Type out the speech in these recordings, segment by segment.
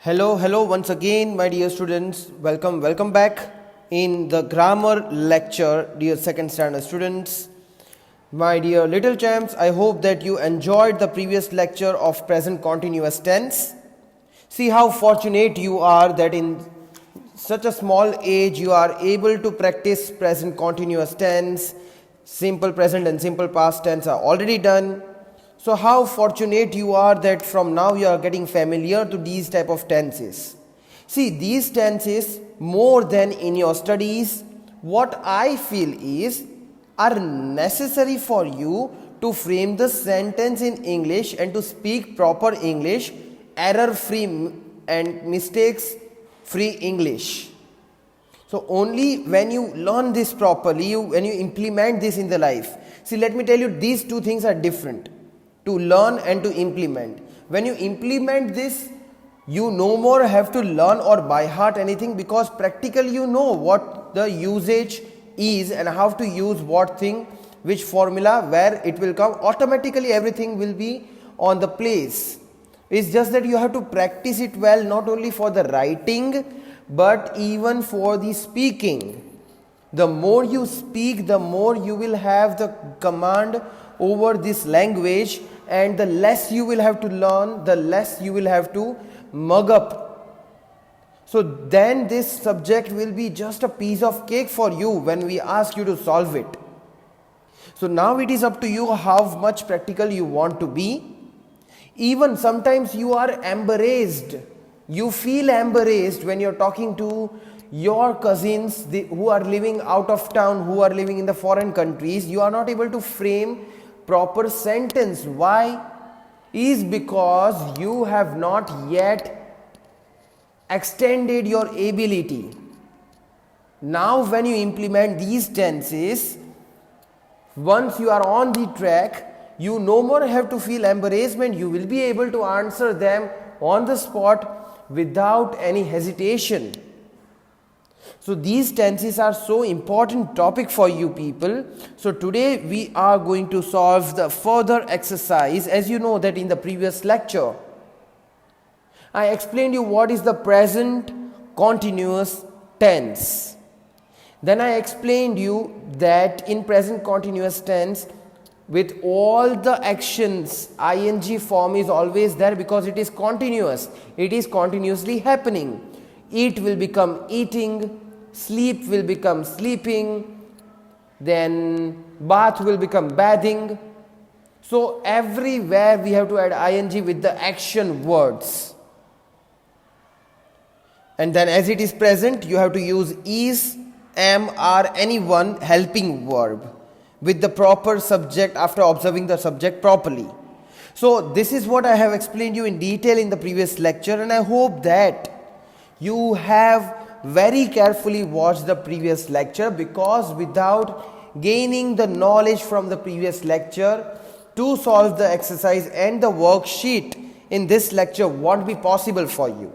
Hello once again, my dear students. Welcome back in the grammar lecture, dear second standard students. My dear little champs, I hope that you enjoyed the previous lecture of present continuous tense. See how fortunate you are that in such a small age you are able to practice present continuous tense. Simple present and simple past tense are already done. So how fortunate you are that from now you are getting familiar to these type of tenses. See, these tenses more than in your studies, what I feel is are necessary for you to frame the sentence in English and to speak proper English, error free and mistakes free English. So only when you learn this properly, when you implement this in the life. See, let me tell you, these two things are different. To learn and to implement. When you implement this, you no more have to learn or by heart anything, because practically you know what the usage is and how to use what thing, which formula, where it will come. Automatically everything will be on the place. It's just that you have to practice it well, not only for the writing but even for the speaking. The more you speak, the more you will have the command over this language, and the less you will have to learn, the less you will have to mug up. So then this subject will be just a piece of cake for you when we ask you to solve it. So now it is up to you how much practical you want to be. Even sometimes you are embarrassed. You feel embarrassed when you're talking to your cousins who are living out of town, who are living in the foreign countries. You are not able to frame proper sentence. Why? Is because you have not yet extended your ability. Now when you implement these tenses, once you are on the track, you no more have to feel embarrassment. You will be able to answer them on the spot without any hesitation. So these tenses are so important topic for you people. So today we are going to solve the further exercise. As you know that in the previous lecture, I explained you what is the present continuous tense. Then I explained you that in present continuous tense, with all the actions, ing form is always there because it is continuous. It is continuously happening. Eat will become eating. Sleep will become sleeping, then bath will become bathing. So everywhere we have to add ing with the action words. And then as it is present, you have to use is, am, are, any one helping verb with the proper subject after observing the subject properly. So this is what I have explained you in detail in the previous lecture, and I hope that you have very carefully watch the previous lecture, because without gaining the knowledge from the previous lecture to solve the exercise and the worksheet in this lecture won't be possible for you.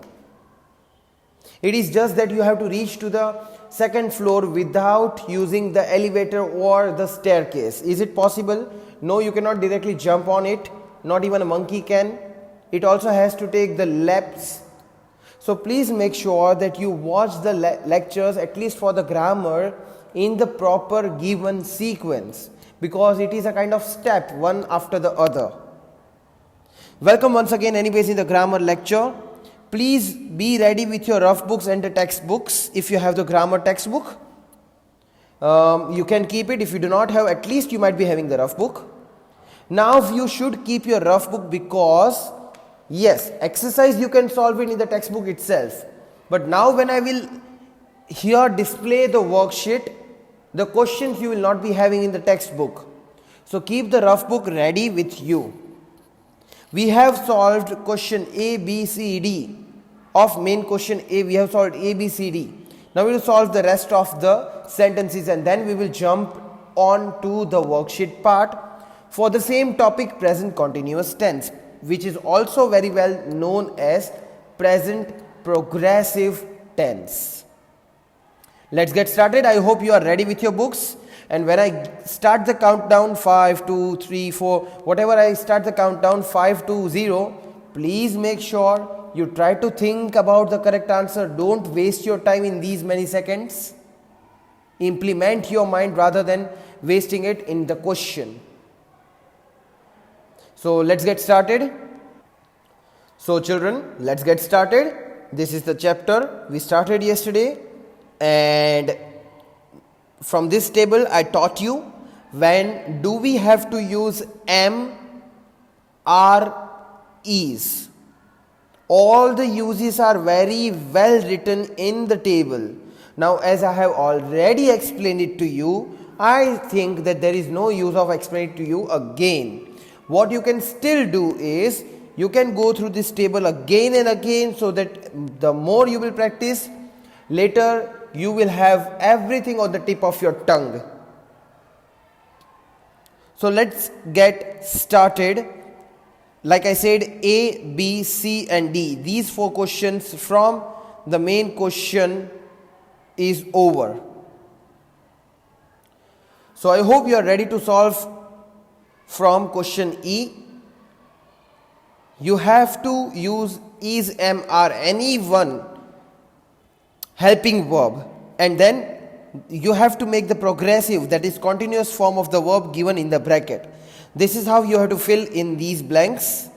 It is just that you have to reach to the second floor without using the elevator or the staircase. Is it possible? No, you cannot directly jump on it. Not even a monkey can. It also has to take the laps. So please make sure that you watch the lectures, at least for the grammar, in the proper given sequence, because it is a kind of step one after the other. Welcome once again anyways in the grammar lecture. Please be ready with your rough books and the textbooks. If you have the grammar textbook, you can keep it. If you do not have, at least you might be having the rough book. Now you should keep your rough book, because yes, exercise you can solve it in the textbook itself. But now when I will here display the worksheet, the questions you will not be having in the textbook. So keep the rough book ready with you. We have solved question A, B, C, D. Of main question A, we have solved A, B, C, D. Now we will solve the rest of the sentences, and then we will jump on to the worksheet part for the same topic, present continuous tense, which is also very well known as present progressive tense. Let's get started. I hope you are ready with your books, and when I start the countdown 5, 2, 3, 4, whatever I start the countdown 5 to 0, please make sure you try to think about the correct answer. Don't waste your time in these many seconds. Implement your mind rather than wasting it in the question. So let's get started. So children, let's get started. This is the chapter we started yesterday, and from this table I taught you when do we have to use am, are, is. All the uses are very well written in the table. Now, as I have already explained it to you, I think that there is no use of explaining it to you again. What you can still do is, you can go through this table again and again, so that the more you will practice, later you will have everything on the tip of your tongue. So let's get started. Like I said, A, B, C and D. These 4 questions from the main question is over. So I hope you are ready to solve from question E. You have to use is, am, are, any one helping verb, and then you have to make the progressive, that is continuous form of the verb given in the bracket. This is how you have to fill in these blanks.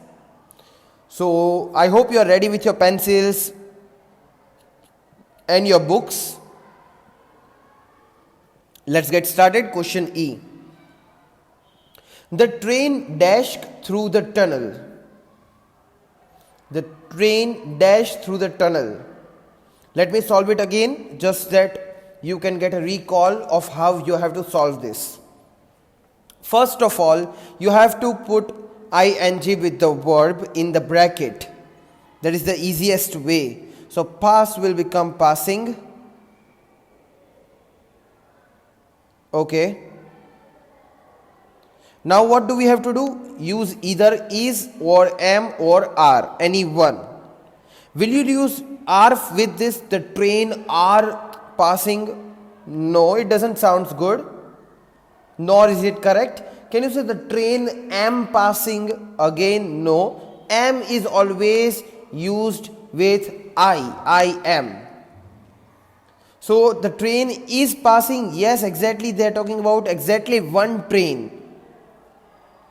So I hope you are ready with your pencils and your books. Let's get started. Question E. The train dashed through the tunnel. The train dashed through the tunnel. Let me solve it again, just that you can get a recall of how you have to solve this. First of all, you have to put ing with the verb in the bracket. That is the easiest way. So pass will become passing. Okay. Now what do we have to do? Use either is or am or are, any one. Will you use are with this, the train are passing? No, it doesn't sound good. Nor is it correct. Can you say the train am passing? Again, no. Am is always used with I am. So the train is passing. Yes, exactly, they are talking about exactly one train.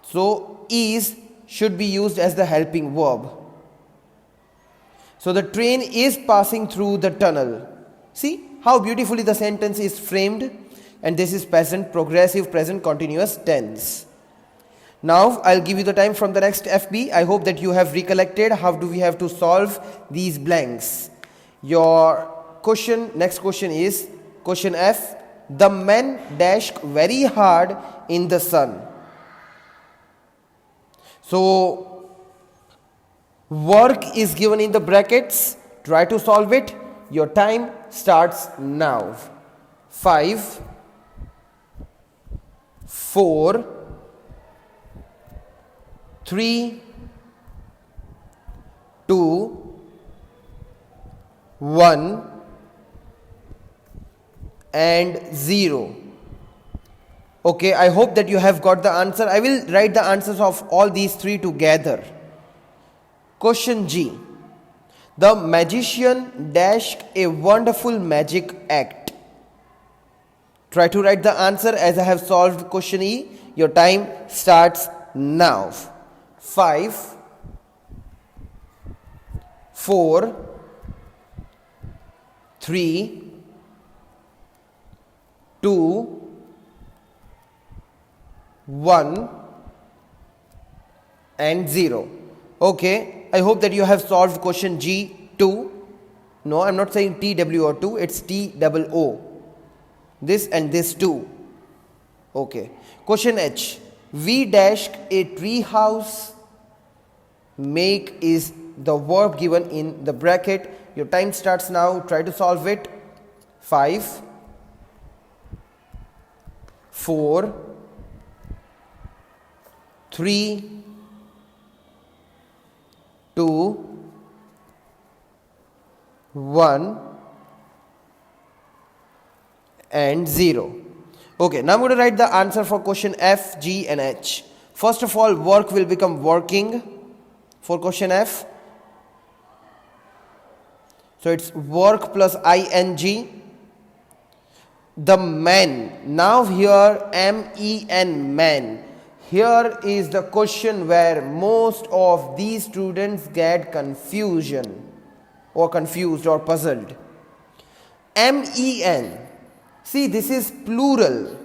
So is should be used as the helping verb. So the train is passing through the tunnel. See how beautifully the sentence is framed. And this is present progressive, present continuous tense. Now I'll give you the time from the next FB. I hope that you have recollected how do we have to solve these blanks. Your question, next question is question F. The men dashed very hard in the sun. So work is given in the brackets. Try to solve it. Your time starts now. 5, 4, 3, 2, 1 and 0. Okay, I hope that you have got the answer. I will write the answers of all these 3 together. Question G. The magician dashed a wonderful magic act. Try to write the answer as I have solved question E. Your time starts now. 5, 4, 3, 2, 1 and 0. Okay, I hope that you have solved question G2. No, I'm not saying TWO2, it's TOO. This and this too. Okay. Question H. We dashed a tree house. Make is the verb given in the bracket. Your time starts now. Try to solve it. 5, 4, 3, 2, 1 and 0. Okay, now I'm going to write the answer for question F, G and H. First of all, work will become working for question F. So it's work plus ing. The men. Now here men, men. Here is the question where most of these students get confusion or confused or puzzled. Men. See, this is plural.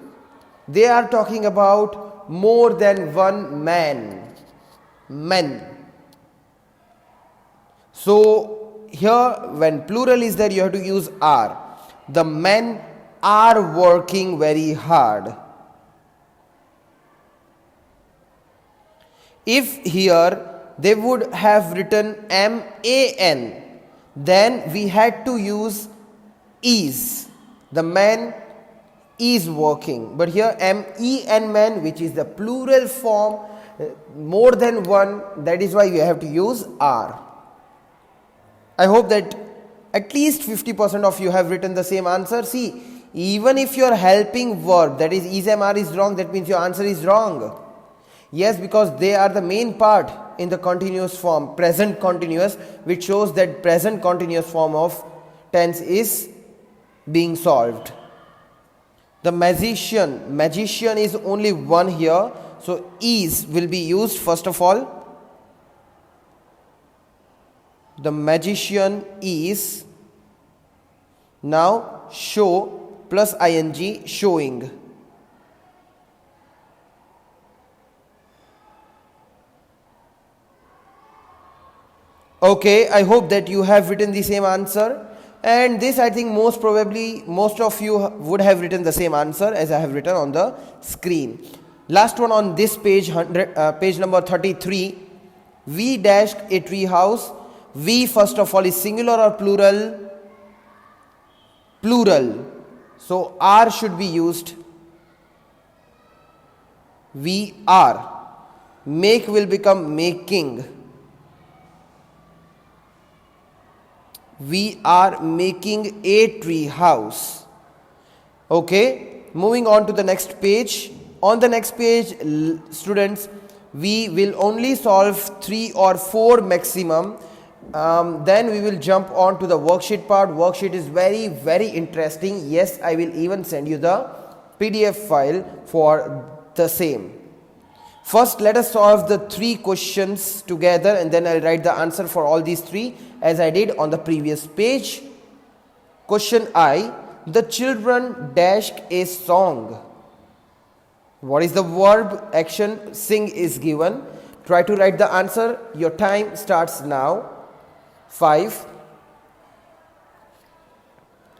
They are talking about more than one man. Men. So here when plural is there, you have to use are. The men are working very hard. If here they would have written man, then we had to use is. The man is working. But here men, which is the plural form, more than one, that is why we have to use are. I hope that at least 50% of you have written the same answer. See, even if your helping verb, that is am, are is wrong, that means your answer is wrong. Yes, because they are the main part in the continuous form, present continuous, which shows that present continuous form of tense is being solved. The magician is only one here, so is will be used first of all. The magician is. Now show plus ing, showing. Okay, I hope that you have written the same answer, and this I think most probably most of you would have written the same answer as I have written on the screen. Last one on this page, page number 33. We dashed a tree house. We first of all is singular or plural? Plural. So are should be used. We are. Make will become making. We are making a tree house. Okay, moving on to the next page. On the next page, students, we will only solve 3 or 4 maximum. Then we will jump on to the worksheet part. Worksheet is very, very interesting. Yes, I will even send you the PDF file for the same. First, let us solve the 3 questions together, and then I'll write the answer for all these 3 as I did on the previous page. Question I. The children dashed a song. What is the verb? Action sing is given. Try to write the answer. Your time starts now. 5,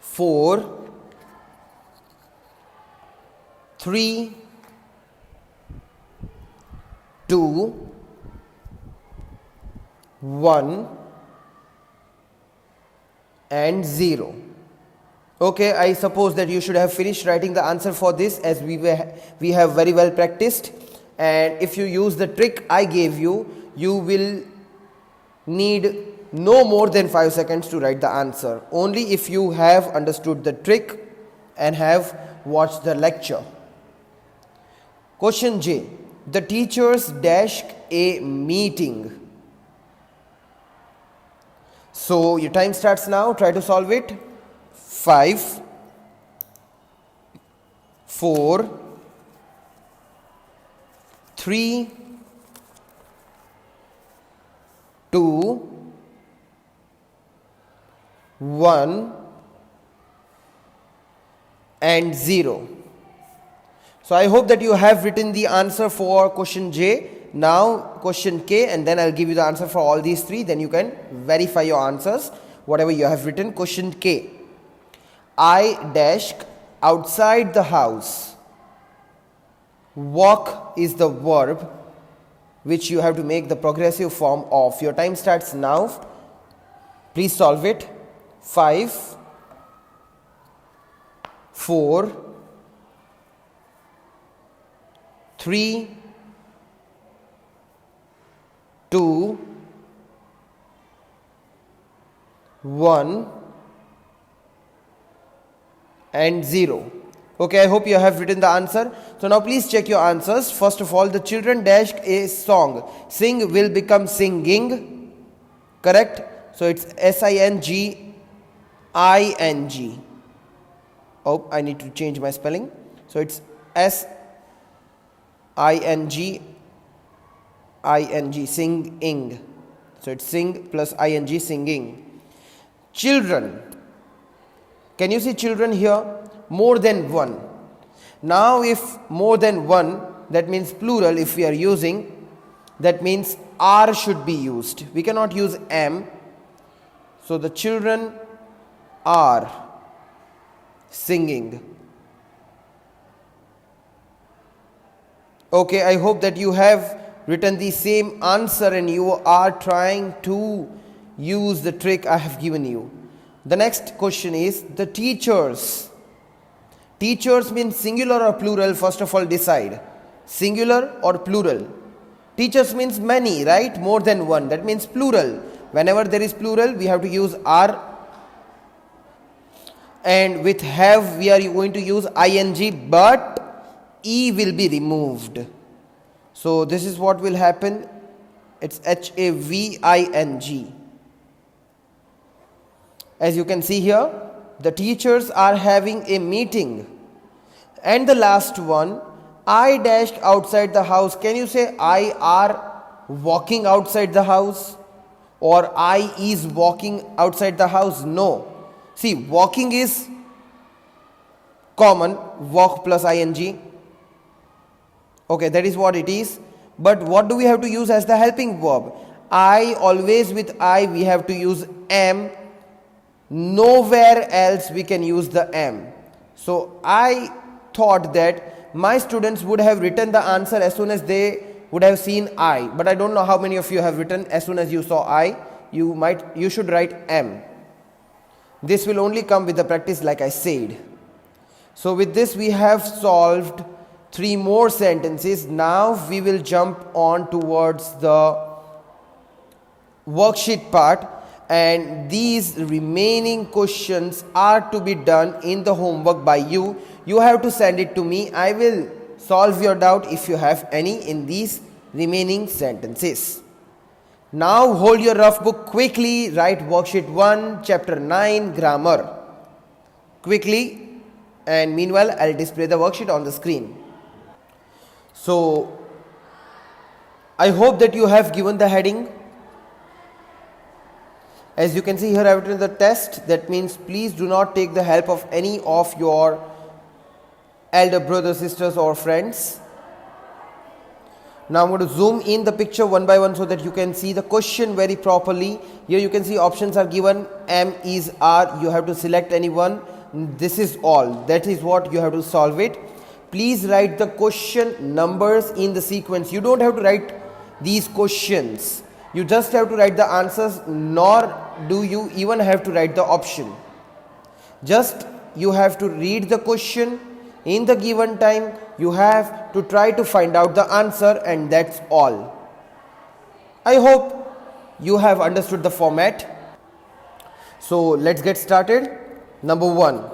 4, 3, 2, 1 and 0. Okay, I suppose that you should have finished writing the answer for this, as we have very well practiced, and if you use the trick I gave you, you will need no more than 5 seconds to write the answer, only if you have understood the trick and have watched the lecture. Question J. The teachers dashed a meeting. So your time starts now. Try to solve it. 5, 4, 3, 2, 1 and 0. So I hope that you have written the answer for question J. Now question K, and then I'll give you the answer for all these 3. Then you can verify your answers, whatever you have written. Question K. I dashed outside the house. Walk is the verb which you have to make the progressive form of. Your time starts now. Please solve it. 5, 4, 3, 2, 1 and 0. Okay, I hope you have written the answer. So now please check your answers. First of all, the children dashed a song. Sing will become singing. Correct? So it's SING ing. Oh, I need to change my spelling. So it's SING, singing. So it's sing plus ing, singing. Children. Can you see children here? More than one. Now if more than one, that means plural if we are using, that means are should be used. We cannot use am. So the children are singing. Okay, I hope that you have written the same answer and you are trying to use the trick I have given you. The next question is the teachers. Teachers means singular or plural? First of all, decide. Singular or plural? Teachers means many, right? More than one. That means plural. Whenever there is plural, we have to use are. And with have, we are going to use ing, but e will be removed. So this is what will happen. It's having. As you can see here, the teachers are having a meeting. And the last one, I dashed outside the house. Can you say I are walking outside the house? Or I is walking outside the house? No. See, walking is common, walk plus ing. Okay, that is what it is. But what do we have to use as the helping verb? I, always with I, we have to use am. Nowhere else we can use the am. So I thought that my students would have written the answer as soon as they would have seen I. But I don't know how many of you have written as soon as you saw I. You should write am. This will only come with the practice, like I said. So with this we have solved 3 more sentences. Now we will jump on towards the worksheet part, and these remaining questions are to be done in the homework by you. You have to send it to me. I will solve your doubt if you have any in these remaining sentences. Now hold your rough book quickly, write worksheet 1, chapter 9, grammar. Quickly, and meanwhile I'll display the worksheet on the screen. So I hope that you have given the heading. As you can see here, I have written the test. That means please do not take the help of any of your elder brothers, sisters or friends. Now I'm going to zoom in the picture one by one so that you can see the question very properly. Here you can see options are given, am, is, are. You have to select any one. This is all. That is what you have to solve it. Please write the question numbers in the sequence. You don't have to write these questions. You just have to write the answers, nor do you even have to write the option. Just you have to read the question in the given time. You have to try to find out the answer, and that's all. I hope you have understood the format. So let's get started. Number 1.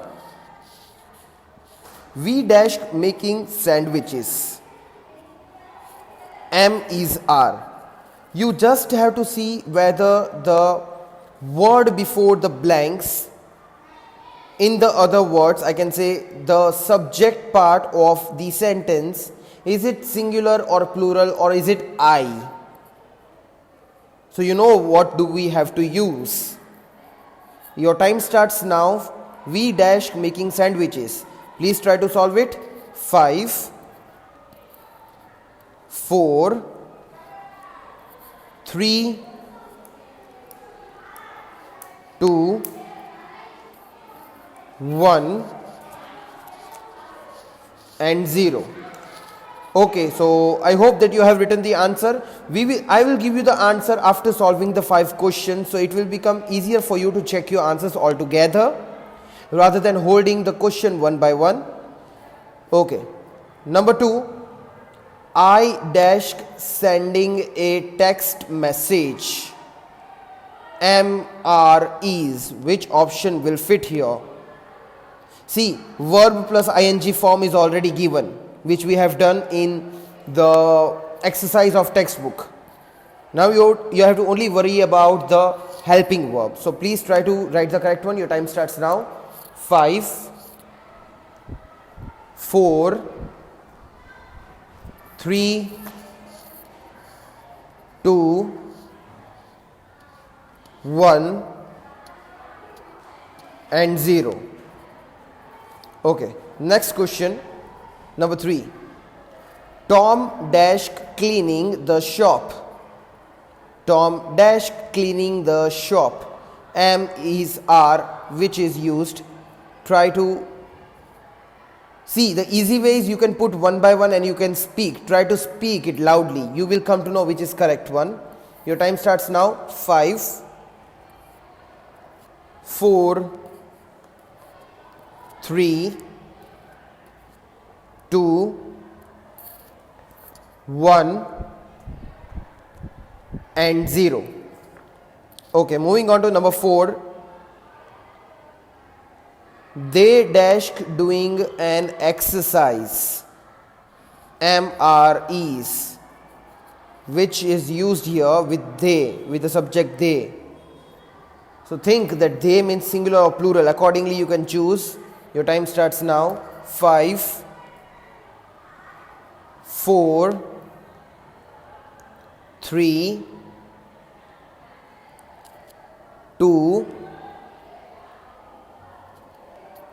We dash making sandwiches. Am, is, are. You just have to see whether the word before the blanks, in the other words, I can say the subject part of the sentence, is it singular or plural, or is it I? So you know what do we have to use. Your time starts now. We dash making sandwiches. Please try to solve it. 5, 4, 3, 2, 1 and 0. Okay, so I hope that you have written the answer. I will give you the answer after solving the 5 questions, so it will become easier for you to check your answers all together rather than holding the question one by one. Okay. Number 2. I dash sending a text message. Am, are, is. Which option will fit here? See, verb plus ing form is already given, which we have done in the exercise of textbook. Now you have to only worry about the helping verb. So please try to write the correct one. Your time starts now. 5, 4, 3, 2, 1 and 0. Okay, next question, number 3. Tom dash cleaning the shop. Tom dash cleaning the shop. Am is are, which is used. Try to see, the easy way is you can put one by one and you can speak. Try to speak it loudly. You will come to know which is correct one. Your time starts now. 5, 4, 3, 2, 1 and 0. Okay, moving on to number 4. They dash doing an exercise. Is, which is used here with they, with the subject they. So think that they means singular or plural. Accordingly you can choose. Your time starts now. 5, 4, 3, 2,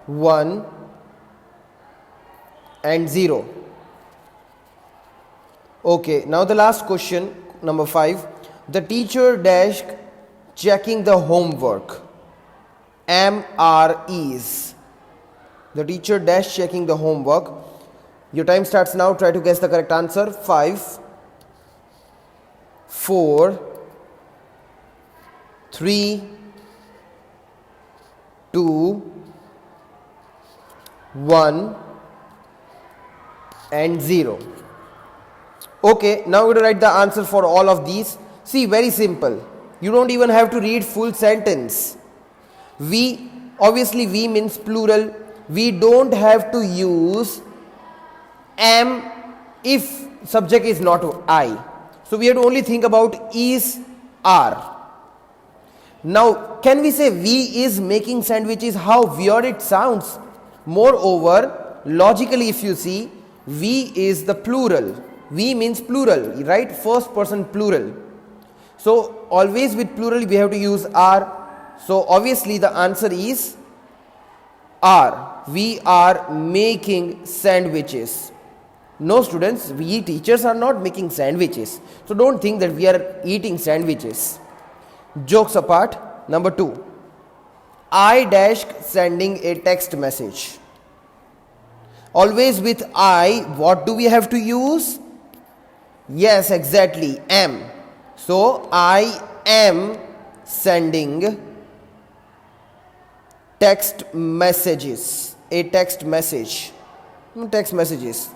1 and 0. Okay, now the last question, number 5. The teacher dash checking the homework. Is. The teacher dash checking the homework. Your time starts now. Try to guess the correct answer. 5, 4, 3, 2, 1 and 0. Okay, now we're going to write the answer for all of these. See, very simple. You don't even have to read full sentence. We, obviously we means plural. We don't have to use am if subject is not I. So we have to only think about is, are. Now, can we say we is making sandwiches? How weird it sounds. Moreover, logically if you see, we is the plural. We means plural, right? First person plural. So always with plural we have to use are. So obviously the answer is are. We are making sandwiches. No students, we teachers are not making sandwiches. So don't think that we are eating sandwiches. Jokes apart, number 2. I dash sending a text message. Always with I, what do we have to use? Yes, exactly, am. So I am sending text messages. A text message. Text messages.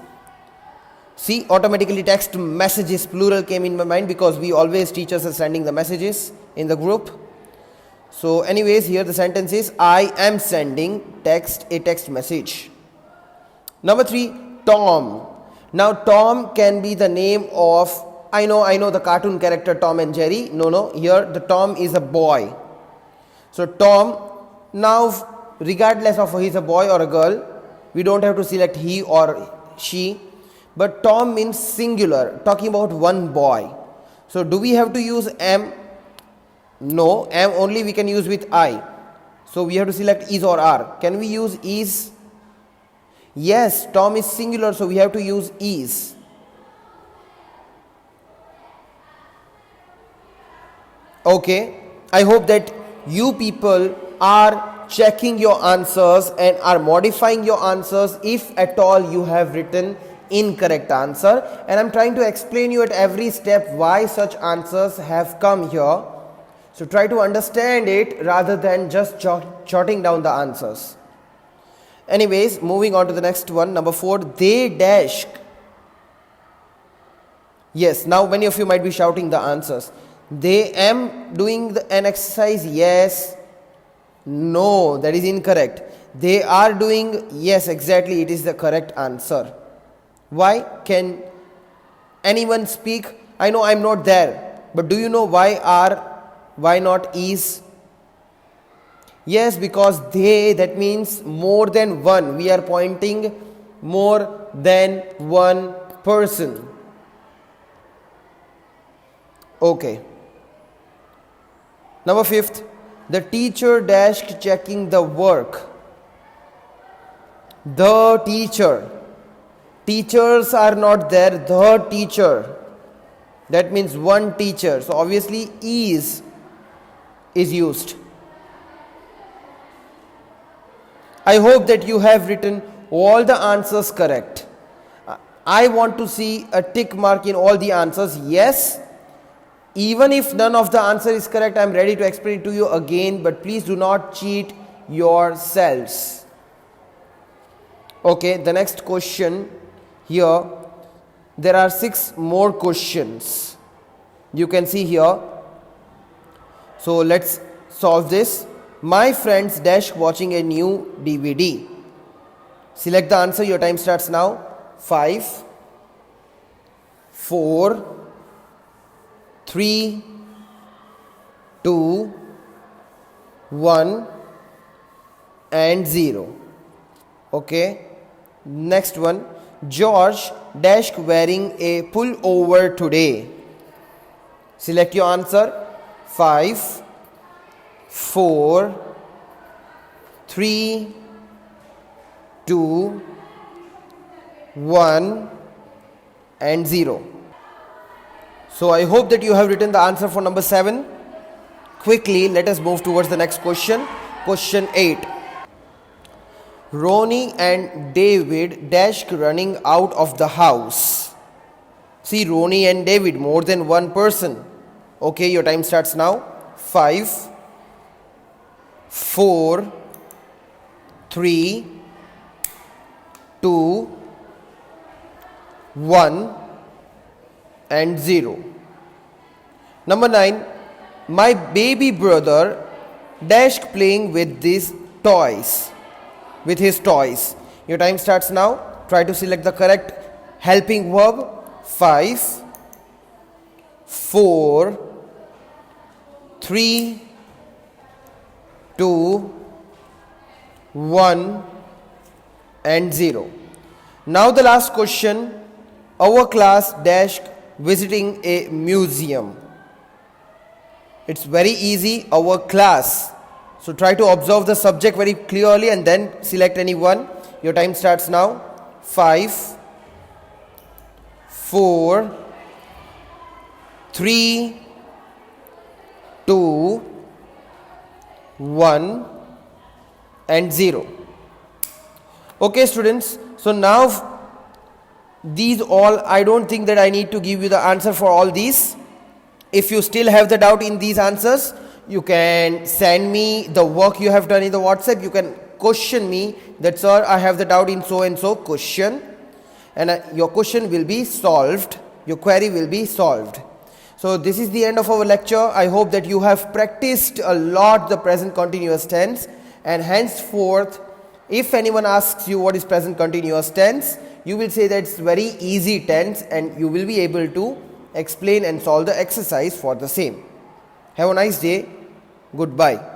See, automatically text messages plural came in my mind because we always teachers are sending the messages in the group. So anyways, here the sentence is I am sending a text message. Number 3, Tom. Now Tom can be the name of, I know the cartoon character Tom and Jerry. No, here the Tom is a boy. So Tom, now regardless of he's a boy or a girl, we don't have to select he or she. But Tom means singular, talking about one boy. So do we have to use am? No, am only we can use with I. So we have to select is or are. Can we use is? Yes, Tom is singular, so we have to use is. Okay, I hope that you people are checking your answers and are modifying your answers if at all you have written incorrect answer. And I'm trying to explain you at every step why such answers have come here. So try to understand it rather than just jotting down the answers. Anyways, moving on to the next one, number 4, they dash. Yes, now many of you might be shouting the answers. They am doing an exercise, yes. No, that is incorrect. They are doing, yes, exactly, it is the correct answer. Why? Can anyone speak? I know I'm not there, but do you know why are Why not is? Yes, because they, that means more than one. We are pointing more than one person. Okay. Number 5th, the teacher dashed checking the work. The teacher. Teachers are not there. The teacher. That means one teacher. So obviously is used. I hope that you have written all the answers correct. I want to see a tick mark in all the answers. Yes. Even if none of the answer is correct, I am ready to explain it to you again, but please do not cheat yourselves. Okay, the next question here, there are 6 more questions. You can see here. So let's solve this. My friends dash watching a new DVD. Select the answer. Your time starts now. 5, 4, 3, 2, 1 and 0. Okay. Next one. George dash wearing a pullover today. Select your answer. 5, 4, 3, 2, 1 and 0. So I hope that you have written the answer for number 7. Quickly, let us move towards the next question. Question 8. Ronnie and David dash running out of the house. See, Ronnie and David, more than one person. Okay, your time starts now. 5, 4, 3, 2, 1 and 0. Number 9. My baby brother dash playing with these toys. With his toys. Your time starts now. Try to select the correct helping verb. 5, 4, 3, 2, 1 and 0. Now the last question. Our class dash visiting a museum. It's very easy. Our class. So try to observe the subject very clearly and then select any one. Your time starts now. 5, 4, 3, 2, 1 and 0. Okay students, so now these all, I don't think that I need to give you the answer for all these. If you still have the doubt in these answers, you can send me the work you have done in the WhatsApp. You can question me that, sir, I have the doubt in so and so question, and your question will be solved. Your query will be solved. So this is the end of our lecture. I hope that you have practiced a lot the present continuous tense, and henceforth, if anyone asks you what is present continuous tense, you will say that it's very easy tense, and you will be able to explain and solve the exercise for the same. Have a nice day. Goodbye.